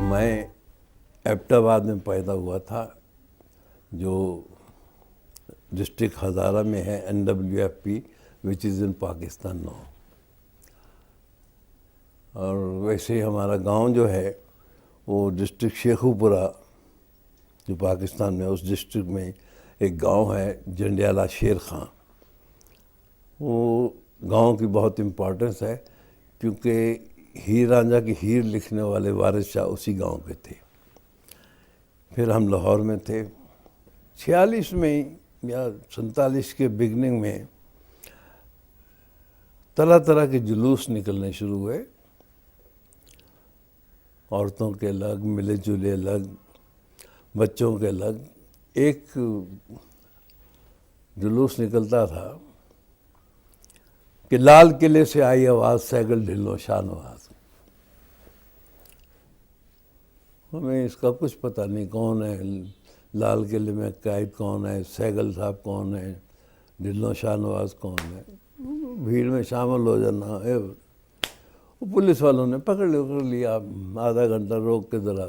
मैं एबटाबाद में पैदा हुआ था, जो डिस्ट्रिक्ट हज़ारा में है, NWFP, which is in Pakistan now. और वैसे ही हमारा गांव जो है वो डिस्ट्रिक्ट शेखुपुरा, जो पाकिस्तान में, उस डिस्ट्रिक्ट में एक गांव है जंडियाला शेर खां। वो गांव की बहुत इम्पोर्टेंस है क्योंकि हीर रांझा की हीर लिखने वाले वारिस शाह उसी गांव के थे। फिर हम लाहौर में थे। 46 में या 47 के बिगनिंग में तरह तरह के जुलूस निकलने शुरू हुए, औरतों के अलग, मिले जुले अलग, बच्चों के अलग। एक जुलूस निकलता था कि लाल किले से आई आवाज़, सैगल ढिलो शाहनवाज। हमें इसका कुछ पता नहीं कौन है, लाल किले में कैद कौन है, सैगल साहब कौन है, ढिलो शाहनवाज कौन है। भीड़ में शामिल हो जाना है। वो पुलिस वालों ने पकड़ लिया, आधा घंटा रोक के ज़रा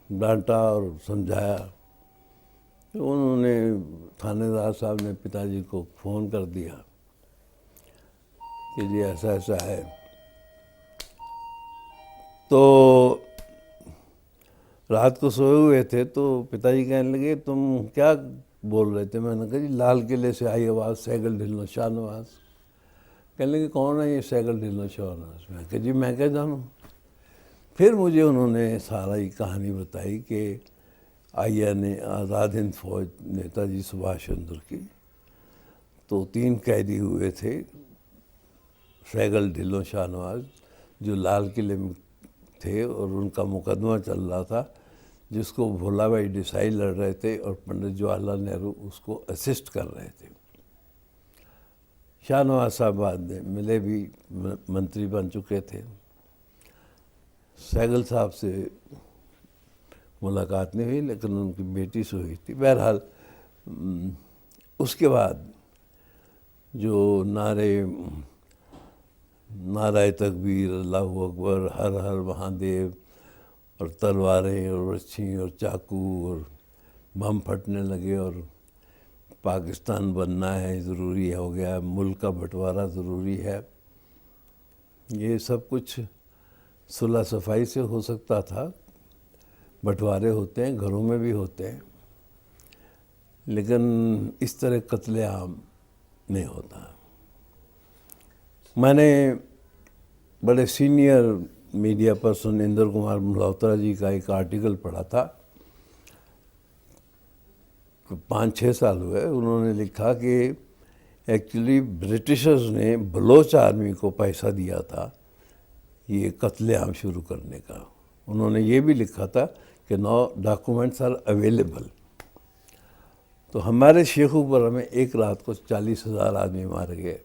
डांटा और समझाया। तो उन्होंने, थानेदार साहब ने पिताजी को फ़ोन कर दिया कि जी ऐसा ऐसा है। तो रात को सोए हुए थे तो पिताजी कहने लगे तुम क्या बोल रहे थे? मैंने कहा जी लाल किले से आई आवाज़, सैगल ढिलो शाहनवाज। कहने लगे कौन है ये सैगल ढिलो शाहनवाज? मैं कहा जी मैं क्या जानूँ। फिर मुझे उन्होंने सारा ये कहानी बताई कि INA, आज़ाद हिंद फौज, नेताजी सुभाष चंद्र की, तो 3 कैदी हुए थे, सैगल ढिलो शाहनवाज, जो लाल किले में थे और उनका मुकदमा चल रहा था, जिसको भोला भाई देसाई लड़ रहे थे और पंडित जवाहरलाल नेहरू उसको असिस्ट कर रहे थे। शाहनवाज साहब बाद में मिले भी, मंत्री बन चुके थे। सैगल साहब से मुलाकात नहीं हुई, लेकिन उनकी बेटी से हुई थी। बहरहाल उसके बाद जो नारे तकबीर, अल्लाहू अकबर, हर हर महादेव, और तलवारें और रस्सी और चाकू और बम फटने लगे और पाकिस्तान बनना है, ज़रूरी हो गया, मुल्क का बंटवारा ज़रूरी है। ये सब कुछ सुलह सफाई से हो सकता था। बंटवारे होते हैं, घरों में भी होते हैं, लेकिन इस तरह कत्लेआम नहीं होता। मैंने बड़े senior media person Indra Kumar Malhotra ji का एक आर्टिकल पढ़ा था, 5-6 साल हुए। उन्होंने लिखा कि एक्चुअली ब्रिटिशर्स ने बलोच आर्मी को पैसा दिया था ये कत्लेआम शुरू करने का। उन्होंने ये भी लिखा था कि नाउ डॉक्यूमेंट्स आर अवेलेबल। तो हमारे शेखुपुरा में एक रात को 40,000 आदमी मारे गए।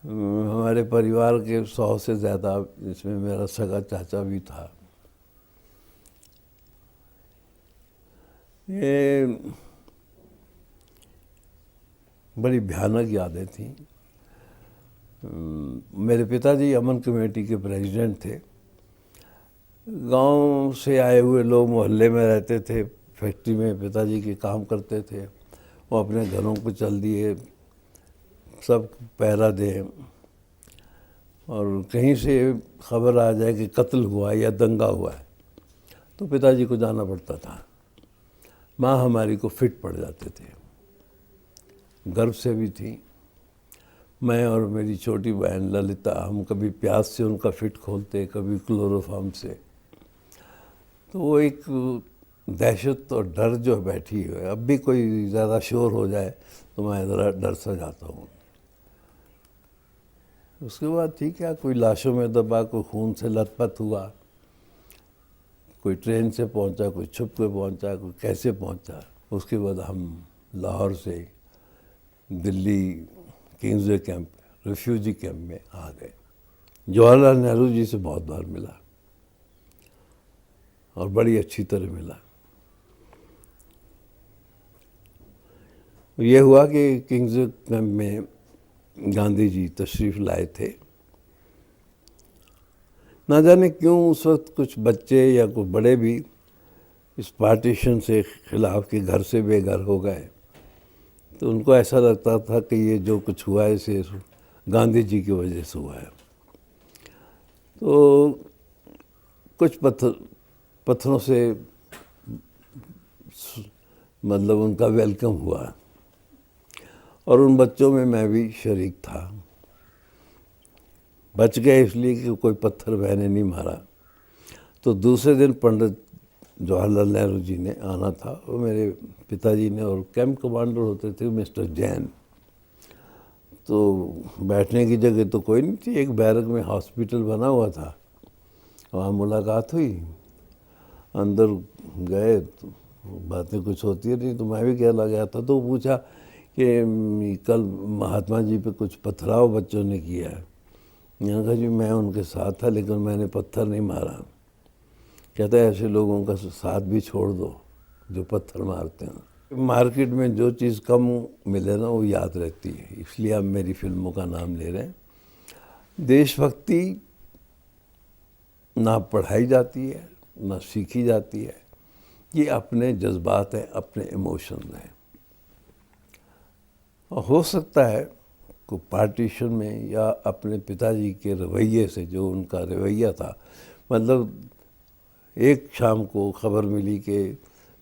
हमारे परिवार के 100 से ज़्यादा, जिसमें मेरा सगा चाचा भी था। ये बड़ी भयानक यादें थीं। मेरे पिताजी अमन कमेटी के प्रेसिडेंट थे। गांव से आए हुए लोग मोहल्ले में रहते थे, फैक्ट्री में पिताजी के काम करते थे। वो अपने घरों को चल दिए, सब पहरा दें, और कहीं से खबर आ जाए कि कत्ल हुआ या दंगा हुआ है तो पिताजी को जाना पड़ता था। माँ हमारी को फिट पड़ जाते थे, गर्व से भी थी। मैं और मेरी छोटी बहन ललिता, हम कभी प्यास से उनका फिट खोलते, कभी क्लोरोफार्म से। तो वो एक दहशत और डर जो बैठी है। अब भी कोई ज़्यादा शोर हो जाए तो मैं ज़रा डर सा जाता हूँ। उसके बाद ठीक है, कोई लाशों में दबा, कोई खून से लथपथ हुआ, कोई ट्रेन से पहुंचा, कोई छुप के पहुंचा, कोई कैसे पहुंचा। उसके बाद हम लाहौर से Delhi Kingsway camp, refugee camp में आ गए। जवाहरलाल नेहरू जी से बहुत बार मिला और बड़ी अच्छी तरह मिला। ये हुआ कि किंग्सवे कैंप में गांधी जी तशरीफ़ लाए थे। ना जाने क्यों उस वक्त कुछ बच्चे या कुछ बड़े भी इस पार्टीशन से खिलाफ कि घर से बेघर हो गए, तो उनको ऐसा लगता था कि ये जो कुछ हुआ है इसे गांधी जी की वजह से हुआ है। तो कुछ पत्थरों से मतलब उनका वेलकम हुआ और उन बच्चों में मैं भी शरीक था। बच गए इसलिए कि कोई पत्थर मैंने नहीं मारा। तो दूसरे दिन पंडित जवाहरलाल नेहरू जी ने आना था, वो मेरे पिताजी ने, और कैंप कमांडर होते थे मिस्टर जैन। तो बैठने की जगह तो कोई नहीं थी, एक बैरक में हॉस्पिटल बना हुआ था, वहाँ मुलाकात हुई। अंदर गए तो बातें कुछ होती नहीं, तो मैं भी कहला गया था। तो पूछा कि कल महात्मा जी पे कुछ पथराव बच्चों ने किया है। मैंने कहा जी मैं उनके साथ था लेकिन मैंने पत्थर नहीं मारा। कहता है ऐसे लोगों का साथ भी छोड़ दो जो पत्थर मारते हैं। मार्केट में जो चीज़ कम मिले ना वो याद रहती है, इसलिए आप मेरी फिल्मों का नाम ले रहे हैं। देशभक्ति ना पढ़ाई जाती है ना सीखी जाती है, ये अपने जज्बात हैं, अपने इमोशंस हैं। और हो सकता है को पार्टीशन में या अपने पिताजी के रवैये से, जो उनका रवैया था, मतलब एक शाम को खबर मिली कि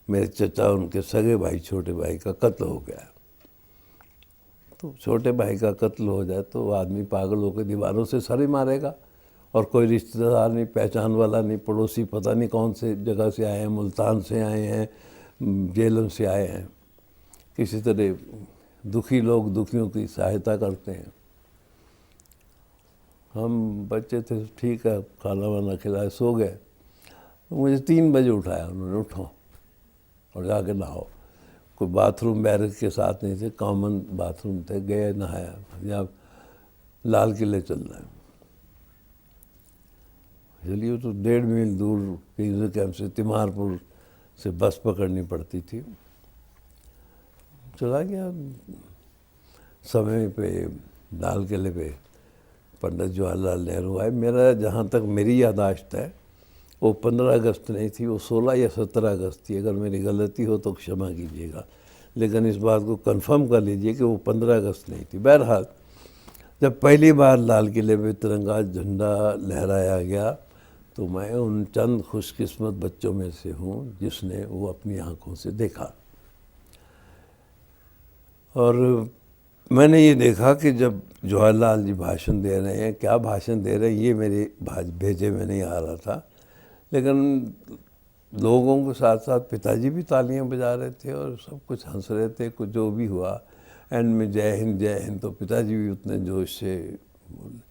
मेरे चचा उनके सगे भाई छोटे भाई का कत्ल हो गया। तो छोटे भाई का कत्ल हो जाए तो आदमी पागल होकर दीवारों से सर ही मारेगा, और कोई रिश्तेदार नहीं, पहचान वाला नहीं, पड़ोसी पता नहीं कौन से जगह से आए हैं, मुल्तान से आए हैं, जेलम से आए हैं। किसी तरह दुखी लोग दुखियों की सहायता करते हैं। हम बच्चे थे, ठीक है, खाना वाना खिलाया, सो गए। तो मुझे 3 बजे उठाया उन्होंने, उठो और जाके नहाओ। कोई बाथरूम बैरक के साथ नहीं थे, कॉमन बाथरूम थे। गए, नहाया, जहाँ लाल किले चलना है। चलिए, तो 1.5 मील दूर किंग्स कैंप से तिमारपुर से बस पकड़नी पड़ती थी। चला गया। समय पे लाल किले पे पंडित जवाहरलाल नेहरू आए। मेरा जहाँ तक मेरी याददाश्त है वो 15 अगस्त नहीं थी, वो 16 या 17 अगस्त थी। अगर मेरी गलती हो तो क्षमा कीजिएगा, लेकिन इस बात को कंफर्म कर लीजिए कि वो 15 अगस्त नहीं थी। बहरहाल, जब पहली बार लाल किले पे तिरंगा झंडा लहराया गया तो मैं उन चंद खुशकिस्मत बच्चों में से हूँ जिसने वो अपनी आंखों से देखा। और मैंने ये देखा कि जब जवाहरलाल जी भाषण दे रहे हैं, क्या भाषण दे रहे हैं ये मेरे भेजे में नहीं आ रहा था, लेकिन लोगों के साथ साथ पिताजी भी तालियां बजा रहे थे और सब कुछ हंस रहे थे। कुछ जो भी हुआ, एंड में जय हिंद, तो पिताजी भी उतने जोश से बोले।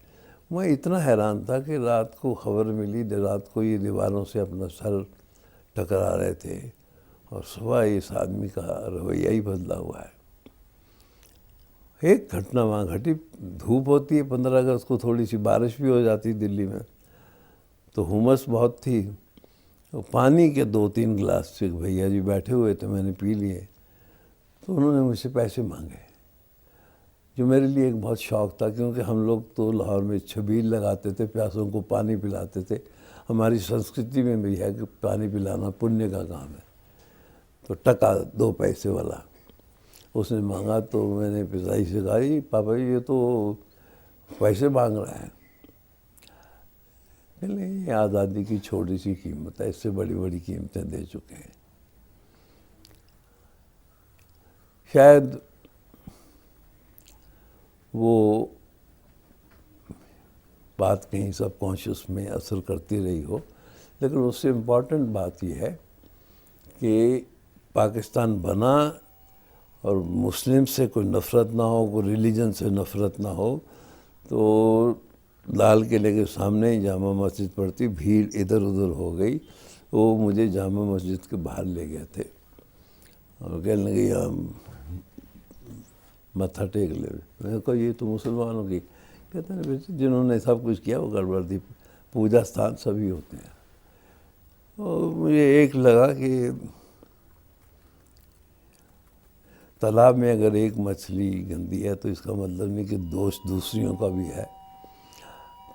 मैं इतना हैरान था कि रात को खबर मिली, रात को ये दीवारों से अपना सर टकरा रहे थे, और सुबह इस आदमी का रवैया ही बदला हुआ है। एक घटना वहाँ घटी, धूप होती है 15 अगस्त को, थोड़ी सी बारिश भी हो जाती दिल्ली में, तो हुमस बहुत थी। तो पानी के 2-3 गिलास से भैया जी बैठे हुए थे, मैंने पी लिए। तो उन्होंने मुझसे पैसे मांगे, जो मेरे लिए एक बहुत शौक़ था, क्योंकि हम लोग तो लाहौर में छबील लगाते थे, प्यासों को पानी पिलाते थे। हमारी संस्कृति में भी है कि पानी पिलाना पुण्य का काम है। तो टका 2 पैसे वाला उसने मांगा, तो मैंने पिताजी से कहा, पापा जी ये तो पैसे मांग रहा है। नहीं, ये आज़ादी की छोटी सी कीमत है, इससे बड़ी बड़ी कीमतें दे चुके हैं। शायद वो बात कहीं सबकॉन्शियस में असर करती रही हो, लेकिन उससे इम्पॉर्टेंट बात यह है कि पाकिस्तान बना और मुस्लिम से कोई नफ़रत ना हो, कोई रिलीजन से नफ़रत ना हो। तो लाल किले के सामने ही जामा मस्जिद पड़ती, भीड़ इधर उधर हो गई। वो मुझे जामा मस्जिद के बाहर ले गए थे और कहने लगे हम मत्था टेक ले। मैंने कहा ये तो मुसलमानों की। कहते हैं बेटे जिन्होंने सब कुछ किया वो गड़बड़ थी, पूजा स्थान सभी होते हैं। और मुझे एक लगा कि तालाब में अगर एक मछली गंदी है तो इसका मतलब नहीं कि दोष दूसरियों का भी है।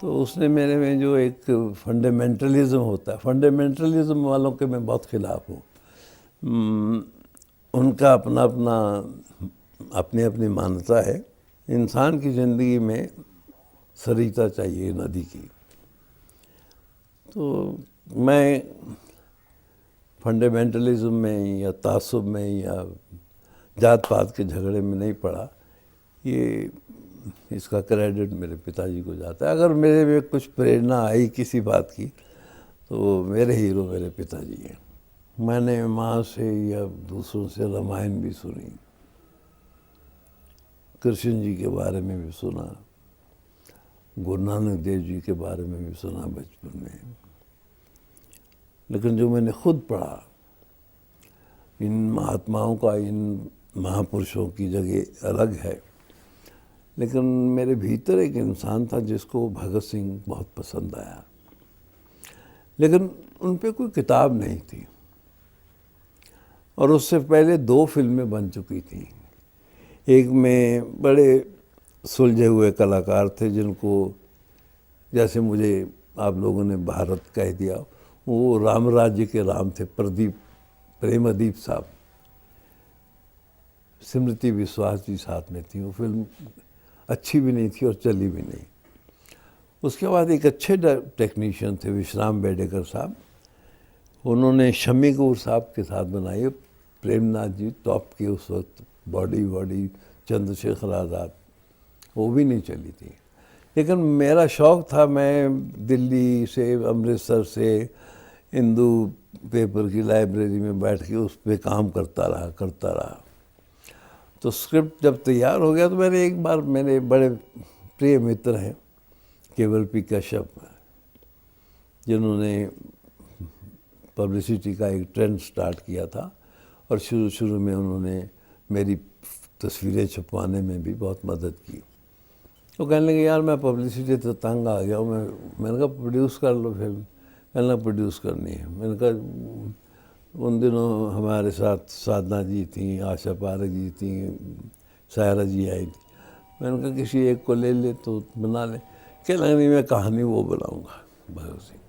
तो तो उसने मेरे में जो एक फंडामेंटलिज्म होता है, फंडामेंटलिज्म वालों के मैं बहुत खिलाफ हूँ। उनका अपना अपना अपनी अपनी मान्यता है। इंसान की ज़िंदगी में सरिता चाहिए नदी की। तो मैं फंडामेंटलिज्म में या तासुब में या जात पात के झगड़े में नहीं पड़ा। ये इसका क्रेडिट मेरे पिताजी को जाता है। अगर मेरे में कुछ प्रेरणा आई किसी बात की तो मेरे हीरो मेरे पिताजी हैं। मैंने माँ से या दूसरों से रामायण भी सुनी, कृष्ण जी के बारे में भी सुना, गुरु नानक देव जी के बारे में भी सुना बचपन में। लेकिन जो मैंने खुद पढ़ा, इन महात्माओं का, इन महापुरुषों की जगह अलग है, लेकिन मेरे भीतर एक इंसान था जिसको भगत सिंह बहुत पसंद आया। लेकिन उन पे कोई किताब नहीं थी और उससे पहले 2 फिल्में बन चुकी थी। एक में बड़े सुलझे हुए कलाकार थे जिनको, जैसे मुझे आप लोगों ने भारत कह दिया, वो राम राज्य के राम थे, प्रेमदीप साहब। स्मृति विश्वास जी साथ में थी। वो फिल्म अच्छी भी नहीं थी और चली भी नहीं। उसके बाद एक अच्छे टेक्नीशियन थे विश्राम बेडेकर साहब, उन्होंने शम्मी कपूर साहब के साथ बनाई। प्रेमनाथ जी टॉप की उस वक्त, बॉडी चंद्रशेखर आज़ाद, वो भी नहीं चली थी। लेकिन मेरा शौक़ था, मैं दिल्ली से, अमृतसर से हिंदू पेपर की लाइब्रेरी में बैठ के उस पर काम करता रहा। तो स्क्रिप्ट जब तैयार हो गया तो मैंने एक बार, मेरे बड़े प्रिय मित्र हैं केवल पी कश्यप, जिन्होंने पब्लिसिटी का एक ट्रेंड स्टार्ट किया था और शुरू में उन्होंने मेरी तस्वीरें छपवाने में भी बहुत मदद की। तो कहने लगे यार मैं पब्लिसिटी तो तंग आ गया हूँ, मैंने कहा प्रोड्यूस कर लो फिल्म। कहने लगा प्रोड्यूस करनी है। मैंने कहा उन दिनों हमारे साथ साधना जी थी, आशा पारक जी थी, सायरा जी आई थी। मैंने कहा किसी एक को ले ले तो बना ले। कहने लगा नहीं, मैं कहानी वो बनाऊँगा भगत सिंह।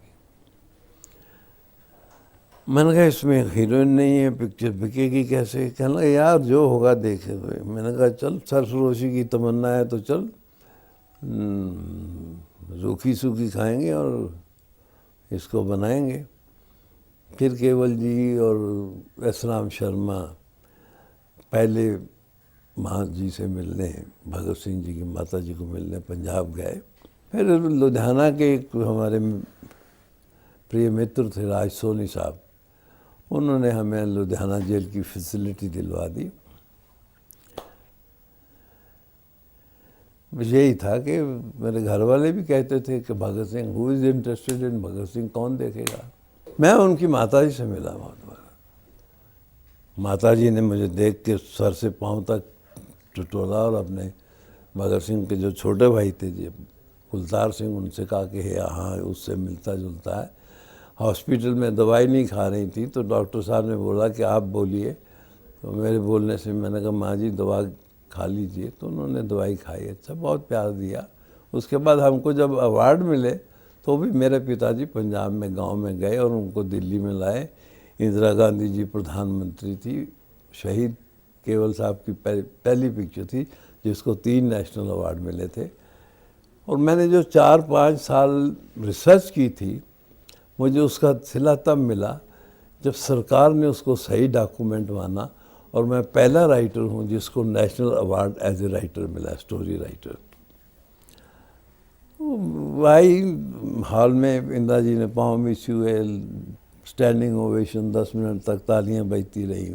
मैंने कहा इसमें हीरोइन नहीं है, पिक्चर बिकेगी कैसे? कहने लगा यार जो होगा देखे हुए। मैंने कहा चल, सरफरोशी की तमन्ना है तो चल, रूखी सूखी खाएंगे और इसको बनाएंगे। फिर केवल जी और एस राम शर्मा पहले माँ जी से मिलने, भगत सिंह जी की माता जी को मिलने पंजाब गए। फिर लुधियाना के एक हमारे प्रिय मित्र थे राज सोनी साहब, उन्होंने हमें लुधियाना जेल की फैसिलिटी दिलवा दी। यही था कि मेरे घर वाले भी कहते थे कि Bhagat Singh, who is interested in Bhagat Singh, कौन देखेगा। मैं उनकी माताजी से मिला बहुत बार। माताजी ने मुझे देख के सर से पांव तक टटोला और अपने भगत सिंह के जो छोटे भाई थे जी कुलतार सिंह, उनसे कहा कि हाँ उससे मिलता जुलता है। हॉस्पिटल में दवाई नहीं खा रही थी तो डॉक्टर साहब ने बोला कि आप बोलिए। तो मेरे बोलने से मैंने कहा माँ जी दवा खा लीजिए, तो उन्होंने दवाई खाई। अच्छा, बहुत प्यार दिया। उसके बाद हमको जब अवार्ड मिले तो भी मेरे पिताजी पंजाब में गांव में गए और उनको दिल्ली में लाए। इंदिरा गांधी जी प्रधानमंत्री थी, शहीद केवल साहब की पहली पिक्चर थी जिसको 3 नेशनल अवार्ड मिले थे। और मैंने जो 4-5 साल रिसर्च की थी, मुझे उसका सिला तब मिला जब सरकार ने उसको सही डॉक्यूमेंट माना और मैं पहला राइटर हूँ जिसको national award as a writer मिला, स्टोरी राइटर। भाई हॉल में इंदिरा जी ने पाँव मिस हुए, स्टैंडिंग ओवेशन, 10 मिनट तक तालियां बजती रही।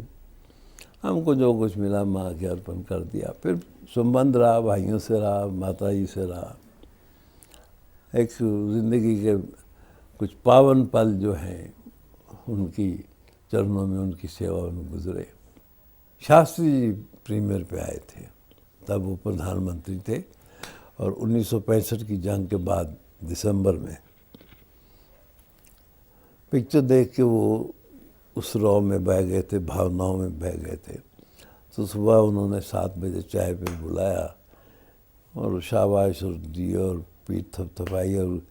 हमको जो कुछ मिला माँ के अर्पण कर दिया। फिर संबंध रहा, भाइयों से रहा, माता जी से रहा। एक ज़िंदगी के कुछ पावन पल जो हैं उनकी चरणों में, उनकी सेवा में गुजरे। शास्त्री जी प्रीमियर पे आए थे, तब वो प्रधानमंत्री थे और 1965 की जंग के बाद दिसंबर में पिक्चर देख के वो उस रॉ में बह गए थे, भावनाओं में बह गए थे। तो सुबह उन्होंने 7 बजे चाय पे बुलाया और शाबाश और दी और पीठ थपथपाई और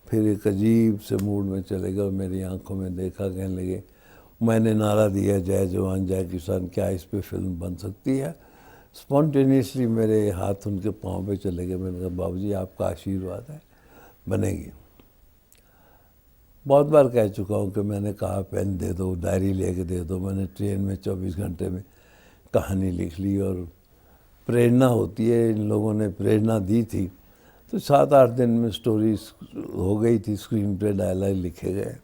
फिर एक अजीब से मूड में चले गए और मेरी आंखों में देखा, कहने लगे मैंने नारा दिया जय जवान जय किसान, क्या इस पे फिल्म बन सकती है? स्पॉन्टेनियसली मेरे हाथ उनके पाँव पे चले गए। मैंने कहा बाबूजी आपका आशीर्वाद है, बनेगी। बहुत बार कह चुका हूँ कि मैंने कहा पेन दे दो, डायरी लेके दे दो। मैंने ट्रेन में 24 घंटे में कहानी लिख ली और प्रेरणा होती है, इन लोगों ने प्रेरणा दी थी तो 7-8 दिन में स्टोरी हो गई थी, स्क्रीन पे डायलॉग लिखे गए।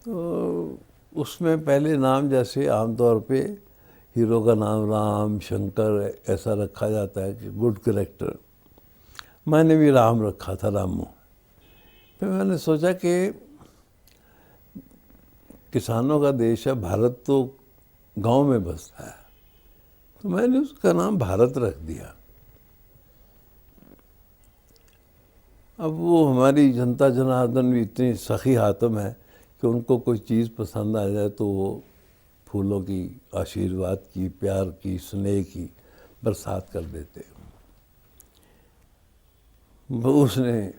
तो उसमें पहले नाम जैसे आमतौर पे हीरो का नाम राम शंकर ऐसा रखा जाता है कि गुड कैरेक्टर, मैंने भी राम रखा था, रामू। फिर मैंने सोचा कि किसानों का देश है भारत, तो गांव में बसता है, तो मैंने उसका नाम भारत रख दिया। अब वो हमारी जनता जनार्दन भी इतनी सखी हातम है कि उनको कोई चीज़ पसंद आ जाए तो वो फूलों की, आशीर्वाद की, प्यार की, स्नेह की बरसात कर देते। उसने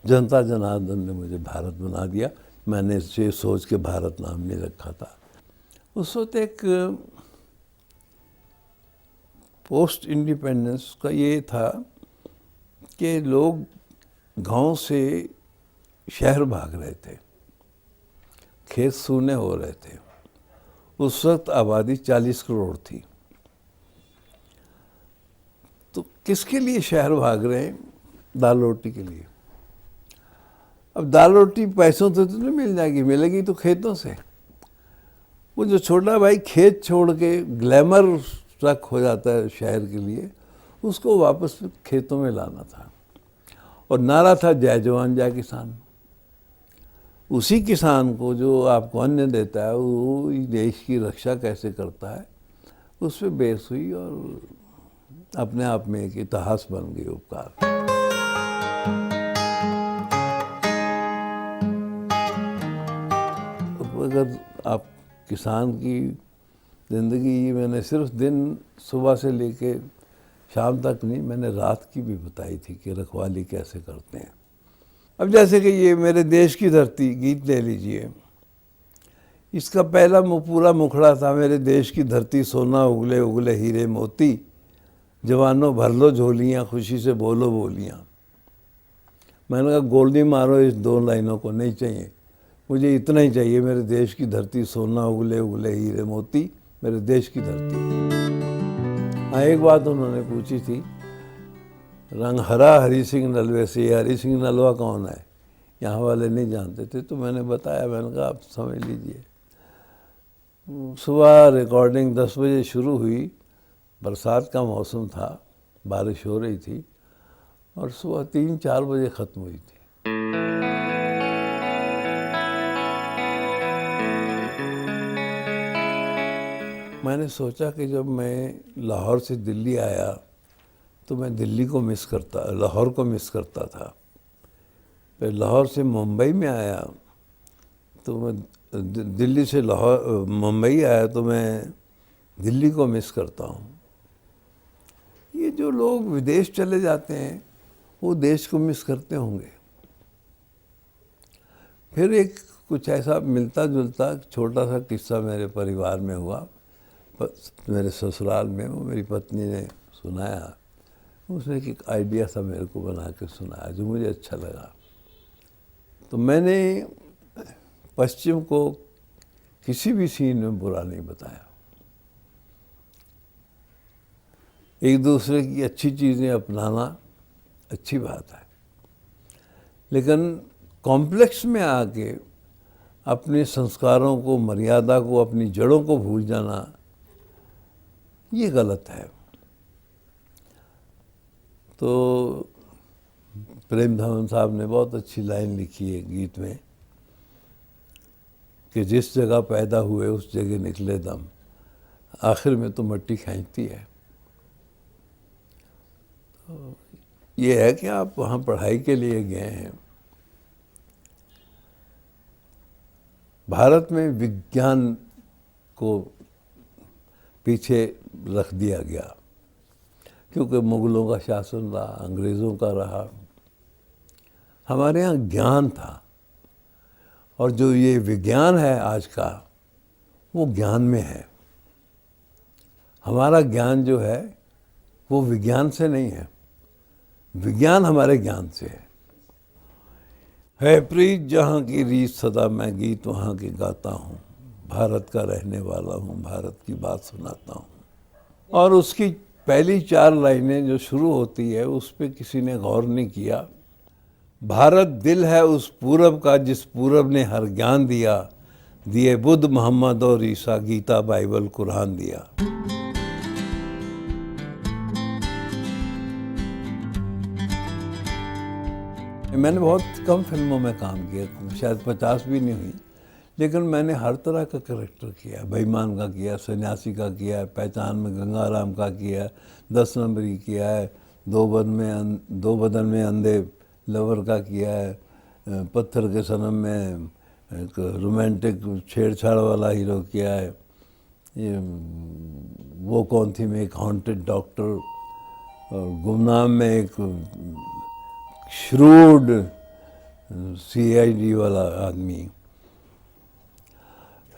जनता जनार्दन ने मुझे भारत बना दिया। मैंने इसे सोच के भारत नाम नहीं रखा था। उस वक्त एक पोस्ट इंडिपेंडेंस का ये था कि लोग गांव से शहर भाग रहे थे, खेत सूने हो रहे थे। उस वक्त आबादी 40 करोड़ थी। तो किसके लिए शहर भाग रहे हैं? दाल रोटी के लिए। अब दाल रोटी पैसों से तो नहीं मिल जाएगी, मिलेगी तो खेतों से। वो जो छोटा भाई खेत छोड़ के ग्लैमर ट्रक हो जाता है शहर के लिए, उसको वापस खेतों में लाना था। और नारा था जय जवान जय किसान। उसी किसान को जो आपको अन्न देता है वो देश की रक्षा कैसे करता है, उस पर बेस हुई और अपने आप में एक इतिहास बन गई उपकार। अगर आप किसान की ज़िंदगी, मैंने सिर्फ दिन सुबह से लेके शाम तक नहीं, मैंने रात की भी बताई थी कि रखवाली कैसे करते हैं। अब जैसे कि ये मेरे देश की धरती गीत ले लीजिए, इसका पहला पूरा मुखड़ा था मेरे देश की धरती सोना उगले उगले हीरे मोती, जवानों भर लो झोलियाँ खुशी से बोलो बोलियाँ। मैंने कहा गोल्डी मारो इस 2 लाइनों को, नहीं चाहिए मुझे, इतना ही चाहिए, मेरे देश की धरती सोना उगले उगले हीरे मोती, मेरे देश की धरती। हाँ, एक बात उन्होंने पूछी थी, रंग हरा हरी सिंह नलवे से, हरी सिंह नलवा कौन है? यहाँ वाले नहीं जानते थे, तो मैंने बताया। मैंने कहा आप समझ लीजिए। सुबह रिकॉर्डिंग 10 बजे शुरू हुई, बरसात का मौसम था, बारिश हो रही थी, और सुबह 3-4 बजे ख़त्म हुई थी। मैंने सोचा कि जब मैं लाहौर से दिल्ली आया तो मैं दिल्ली को मिस करता, लाहौर को मिस करता था। फिर लाहौर से मुंबई में आया तो मैं दिल्ली से लाहौर मुंबई आया तो मैं दिल्ली को मिस करता हूँ। ये जो लोग विदेश चले जाते हैं वो देश को मिस करते होंगे। फिर एक कुछ ऐसा मिलता जुलता छोटा सा किस्सा मेरे परिवार में हुआ, मेरे ससुराल में। वो मेरी पत्नी ने सुनाया, उसने एक आइडिया सा मेरे को बना के सुनाया जो मुझे अच्छा लगा। तो मैंने पश्चिम को किसी भी सीन में बुरा नहीं बताया। एक दूसरे की अच्छी चीज़ें अपनाना अच्छी बात है, लेकिन कॉम्प्लेक्स में आके अपने संस्कारों को, मर्यादा को, अपनी जड़ों को भूल जाना, ये गलत है। तो प्रेम धवन साहब ने बहुत अच्छी लाइन लिखी है गीत में कि जिस जगह पैदा हुए उस जगह निकले दम, आखिर में तो मट्टी खींचती है। तो ये है कि आप वहाँ पढ़ाई के लिए गए हैं। भारत में विज्ञान को पीछे रख दिया गया क्योंकि मुगलों का शासन रहा, अंग्रेज़ों का रहा। हमारे यहाँ ज्ञान था, और जो ये विज्ञान है आज का, वो ज्ञान में है। हमारा ज्ञान जो है वो विज्ञान से नहीं है, विज्ञान हमारे ज्ञान से है प्रीत जहाँ की रीत सदा मैं गीत वहाँ के गाता हूँ, भारत का रहने वाला हूँ, भारत की बात सुनाता हूँ। और उसकी पहली 4 लाइनें जो शुरू होती है उस पर किसी ने गौर नहीं किया। भारत दिल है उस पूरब का जिस पूरब ने हर ज्ञान दिया, दिए बुद्ध मोहम्मद और ईसा, गीता बाइबल कुरान दिया। मैंने बहुत कम फिल्मों में काम किया, शायद 50 भी नहीं हुई, लेकिन मैंने हर तरह का कैरेक्टर किया। बेईमान का किया, सन्यासी का किया है, पहचान में गंगाराम का किया है, 10 नंबरी किया है, दो बदन में अंधे लवर का किया है, पत्थर के सनम में एक रोमांटिक छेड़छाड़ वाला हीरो किया है, ये वो कौन थी में एक हॉन्टेड डॉक्टर, और गुमनाम में एक श्रूड CID वाला आदमी,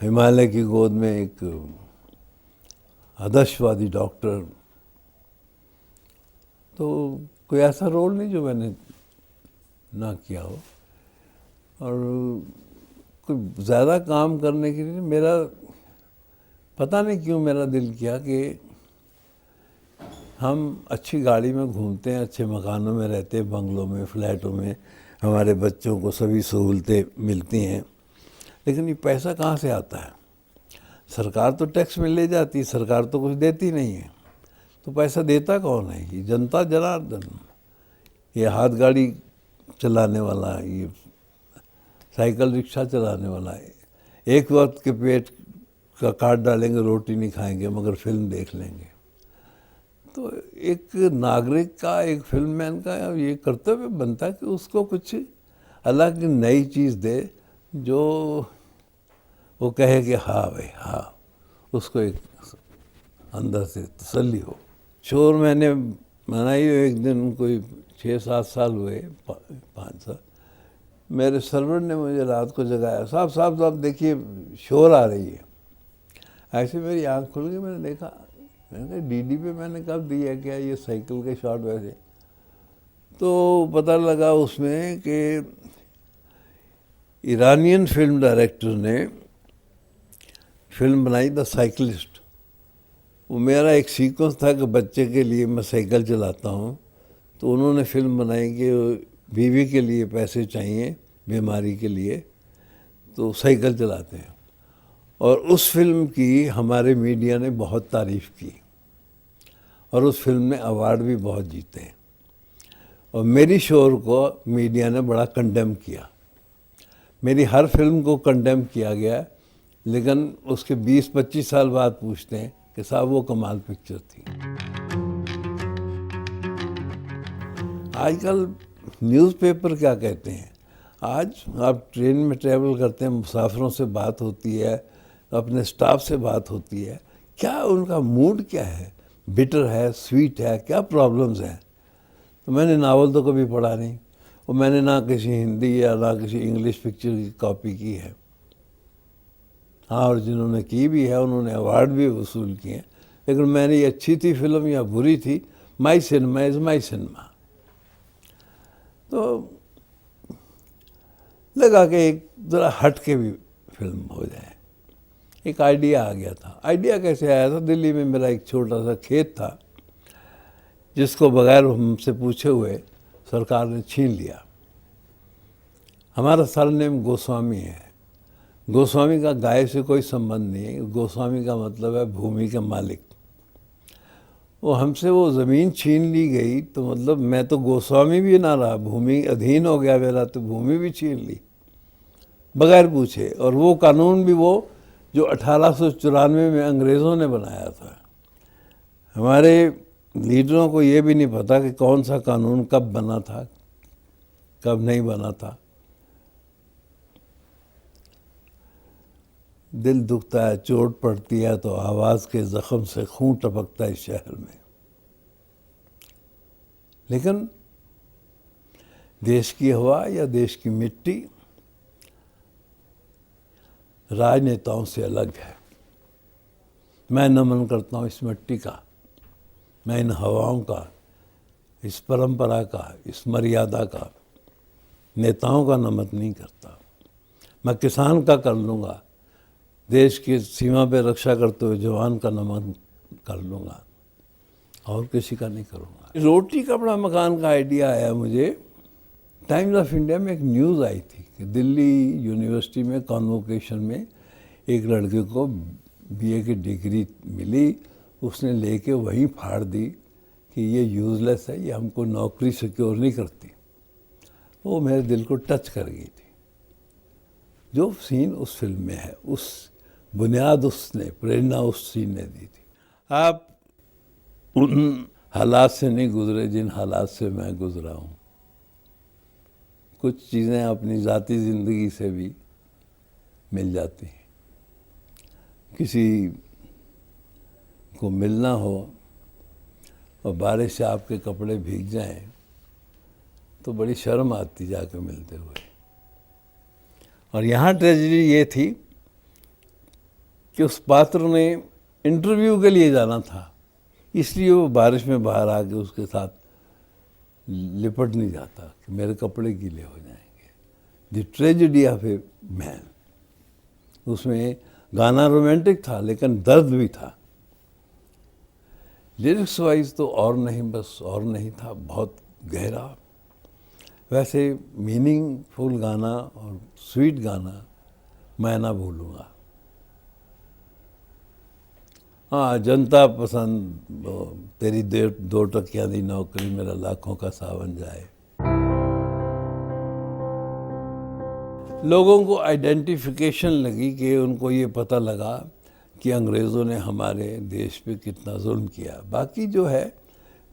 हिमालय की गोद में एक आदर्शवादी डॉक्टर। तो कोई ऐसा रोल नहीं जो मैंने ना किया हो। और कोई ज़्यादा काम करने के लिए मेरा पता नहीं क्यों मेरा दिल किया कि हम अच्छी गाड़ी में घूमते हैं, अच्छे मकानों में रहते हैं, बंगलों में, फ्लैटों में, हमारे बच्चों को सभी सहूलतें मिलती हैं, लेकिन ये पैसा कहाँ से आता है? सरकार तो टैक्स में ले जाती है, सरकार तो कुछ देती नहीं है, तो पैसा देता कौन है? ये जनता जनार्दन। ये हाथ गाड़ी चलाने वाला, ये साइकिल रिक्शा चलाने वाला है, एक वक्त के पेट का काट डालेंगे, रोटी नहीं खाएंगे, मगर फिल्म देख लेंगे। तो एक नागरिक का, एक फिल्ममैन का ये कर्तव्य बनता है कि उसको कुछ अलग नई चीज़ दे, जो वो कहे कि हाँ भाई हाँ, उसको एक अंदर से तसल्ली हो। शोर मैंने मनाई एक दिन, कोई 6-7 साल हुए, 5 साल, मेरे सर्वर ने मुझे रात को जगाया, साहब देखिए शोर आ रही है। ऐसे मेरी आँख खुल गई, मैंने देखा, मैंने कहा DD पे मैंने कब दिया क्या ये साइकिल के शॉट वैसे? तो पता लगा उसमें कि ईरानियन फिल्म डायरेक्टर ने फिल्म बनाई द साइकिलिस्ट। वो मेरा एक सीक्वेंस था कि बच्चे के लिए मैं साइकिल चलाता हूँ, तो उन्होंने फिल्म बनाई कि बीवी के लिए पैसे चाहिए बीमारी के लिए, तो साइकिल चलाते हैं। और उस फिल्म की हमारे मीडिया ने बहुत तारीफ़ की, और उस फिल्म ने अवार्ड भी बहुत जीते। और मेरी शोर को मीडिया ने बड़ा कंडेम किया। मेरी हर फिल्म को कंडेम किया गया, लेकिन उसके 20-25 साल बाद पूछते हैं कि साहब वो कमाल पिक्चर थी। आजकल न्यूज़पेपर क्या कहते हैं? आज आप ट्रेन में ट्रैवल करते हैं, मुसाफिरों से बात होती है, अपने स्टाफ से बात होती है, क्या उनका मूड क्या है? बिटर है, स्वीट है, क्या प्रॉब्लम्स हैं? तो मैंने नावल तो कभी पढ़ा नहीं, और मैंने ना किसी हिंदी या ना किसी इंग्लिश पिक्चर की कॉपी की है। हाँ, और जिन्होंने की भी है उन्होंने अवार्ड भी वसूल किए हैं, लेकिन मैंने ये अच्छी थी फिल्म या बुरी थी, माई सिनेमा इज़ माई सिनेमा। तो लगा कि एक ज़रा हट के भी फिल्म हो जाए। एक आइडिया आ गया था। आइडिया कैसे आया था? दिल्ली में मेरा एक छोटा सा खेत था, जिसको बगैर हमसे पूछे हुए सरकार ने छीन लिया। हमारा सरनेम गोस्वामी है। गोस्वामी का गाय से कोई संबंध नहीं है। गोस्वामी का मतलब है भूमि के मालिक। वो हमसे वो ज़मीन छीन ली गई, तो मतलब मैं तो गोस्वामी भी ना रहा, भूमि अधीन हो गया मेरा, तो भूमि भी छीन ली बगैर पूछे। और वो कानून भी वो जो 1894 में अंग्रेज़ों ने बनाया था। हमारे लीडरों को ये भी नहीं पता कि कौन सा कानून कब बना था, कब नहीं बना था। दिल दुखता है, चोट पड़ती है, तो आवाज़ के ज़ख्म से खून टपकता है इस शहर में। लेकिन देश की हवा या देश की मिट्टी राजनेताओं से अलग है। मैं नमन करता हूँ इस मिट्टी का, मैं इन हवाओं का, इस परंपरा का, इस मर्यादा का। नेताओं का नमन नहीं करता। मैं किसान का कर लूँगा, देश की सीमा पे रक्षा करते हुए जवान का नमन कर लूँगा, और किसी का नहीं करूँगा। रोटी कपड़ा मकान का आइडिया आया मुझे। टाइम्स ऑफ इंडिया में एक न्यूज़ आई थी कि दिल्ली यूनिवर्सिटी में कॉन्वोकेशन में एक लड़के को बीए की डिग्री मिली, उसने लेके वहीं फाड़ दी कि ये यूज़लेस है, ये हमको नौकरी सिक्योर नहीं करती। वो मेरे दिल को टच कर गई थी। जो सीन उस फिल्म में है, उस बुनियाद उसने, प्रेरणा उस सीन ने दी थी। आप उन हालात से नहीं गुजरे जिन हालात से मैं गुजरा हूँ। कुछ चीज़ें अपनी ज़ाती ज़िंदगी से भी मिल जाती हैं। किसी को मिलना हो और बारिश से आपके कपड़े भीग जाएं तो बड़ी शर्म आती जाके मिलते हुए। और यहाँ ट्रेजेडी ये थी कि उस पात्र ने इंटरव्यू के लिए जाना था, इसलिए वो बारिश में बाहर आके उसके साथ लिपट नहीं जाता कि मेरे कपड़े गीले हो जाएंगे। The tragedy of a man. उसमें गाना रोमांटिक था लेकिन दर्द भी था। लिरिक्स वाइज तो और नहीं, बस और नहीं था, बहुत गहरा। वैसे मीनिंगफुल गाना और स्वीट गाना मैं ना भूलूँगा। हाँ, जनता पसंद तेरी दो टकियाँ दी नौकरी, मेरा लाखों का सावन जाए। लोगों को आइडेंटिफिकेशन लगी कि उनको ये पता लगा कि अंग्रेज़ों ने हमारे देश पे कितना जुल्म किया। बाकी जो है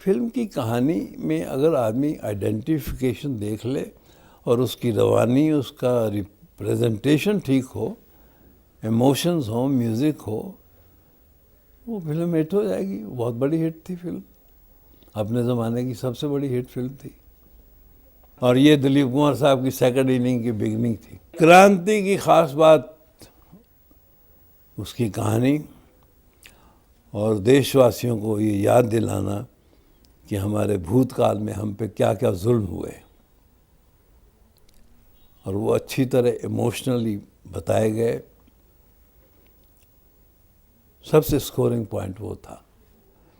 फिल्म की कहानी में अगर आदमी आइडेंटिफिकेशन देख ले और उसकी रवानी, उसका रिप्रेजेंटेशन ठीक हो, इमोशंस हो, म्यूज़िक हो, वो फिल्म हिट हो जाएगी। बहुत बड़ी हिट थी फिल्म, अपने ज़माने की सबसे बड़ी हिट फिल्म थी। और ये दिलीप कुमार साहब की सेकंड इनिंग की बिगनिंग थी। क्रांति की ख़ास बात उसकी कहानी और देशवासियों को ये याद दिलाना कि हमारे भूतकाल में हम पे क्या क्या जुल्म हुए, और वो अच्छी तरह इमोशनली बताए गए। सबसे स्कोरिंग पॉइंट वो था।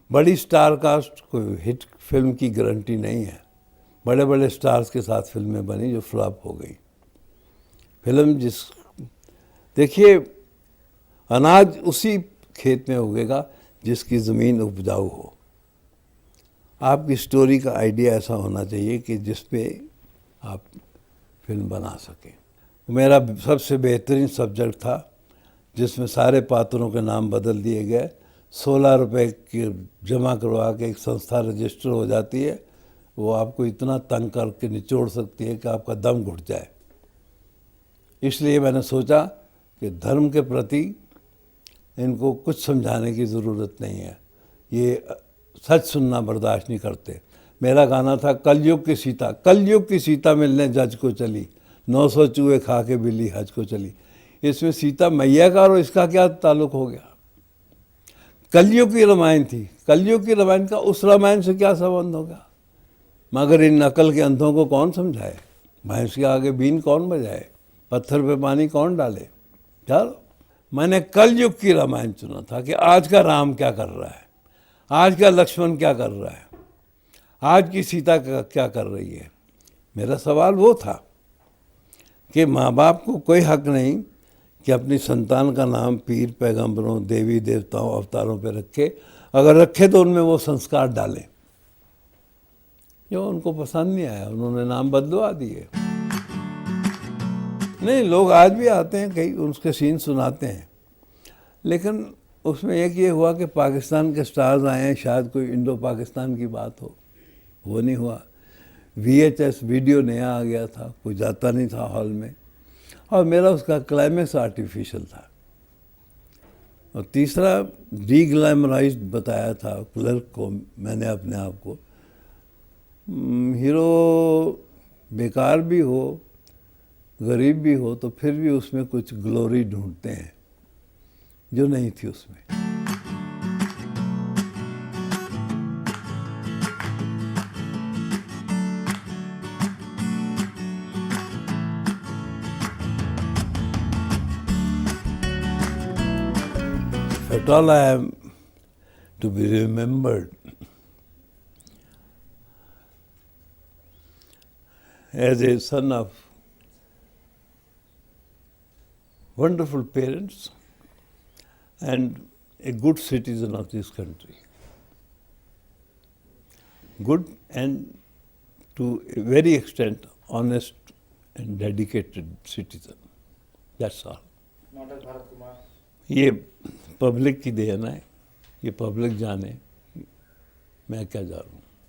बड़ी स्टार कास्ट कोई हिट फिल्म की गारंटी नहीं है। बड़े बड़े स्टार्स के साथ फिल्में बनी जो फ्लॉप हो गई। फिल्म देखिए, अनाज उसी खेत में उगेगा जिसकी ज़मीन उपजाऊ हो। आपकी स्टोरी का आइडिया ऐसा होना चाहिए कि जिस पे आप फिल्म बना सकें। मेरा सबसे बेहतरीन सब्जेक्ट था जिसमें सारे पात्रों के नाम बदल दिए गए। 16 रुपए की जमा करवा के एक संस्था रजिस्टर हो जाती है। वो आपको इतना तंग करके निचोड़ सकती है कि आपका दम घुट जाए। इसलिए मैंने सोचा कि धर्म के प्रति इनको कुछ समझाने की ज़रूरत नहीं है, ये सच सुनना बर्दाश्त नहीं करते। मेरा गाना था कलयुग की सीता, कलयुग की सीता मिलने जज को चली, 900 चूहे खा के बिल्ली हज को चली। इसमें सीता मैया का और इसका क्या ताल्लुक हो गया? कलयुग की रामायण थी। कलयुग की रामायण का उस रामायण से क्या संबंध होगा? मगर इन नकल के अंधों को कौन समझाए? भैंस के आगे बीन कौन बजाए? पत्थर पे पानी कौन डाले? चलो, मैंने कलयुग की रामायण चुना था कि आज का राम क्या कर रहा है, आज का लक्ष्मण क्या कर रहा है, आज की सीता क्या कर रही है। मेरा सवाल वो था कि माँ बाप को कोई हक नहीं कि अपनी संतान का नाम पीर, पैगंबरों, देवी देवताओं, अवतारों पे रखे। अगर रखे तो उनमें वो संस्कार डालें। जो उनको पसंद नहीं आया उन्होंने नाम बदलवा दिए। नहीं, लोग आज भी आते हैं, कई उसके सीन सुनाते हैं, लेकिन उसमें एक ये हुआ कि पाकिस्तान के स्टार्स आए हैं, शायद कोई इंडो पाकिस्तान की बात हो, वो नहीं हुआ। VHS वीडियो नया आ गया था, कोई जाता नहीं था हॉल में, और मेरा उसका क्लाइमेक्स आर्टिफिशियल था। और तीसरा, डीग्लैमराइज्ड बताया था क्लर्क को मैंने अपने आप को। हीरो बेकार भी हो, गरीब भी हो, तो फिर भी उसमें कुछ ग्लोरी ढूंढते हैं जो नहीं थी उसमें। At all I am to be remembered as a son of wonderful parents and a good citizen of this country. Good and to a very extent honest and dedicated citizen. That's all. Model Bharat Kumar. ये public की then है, ये public जाने, मैं क्या जानूँ।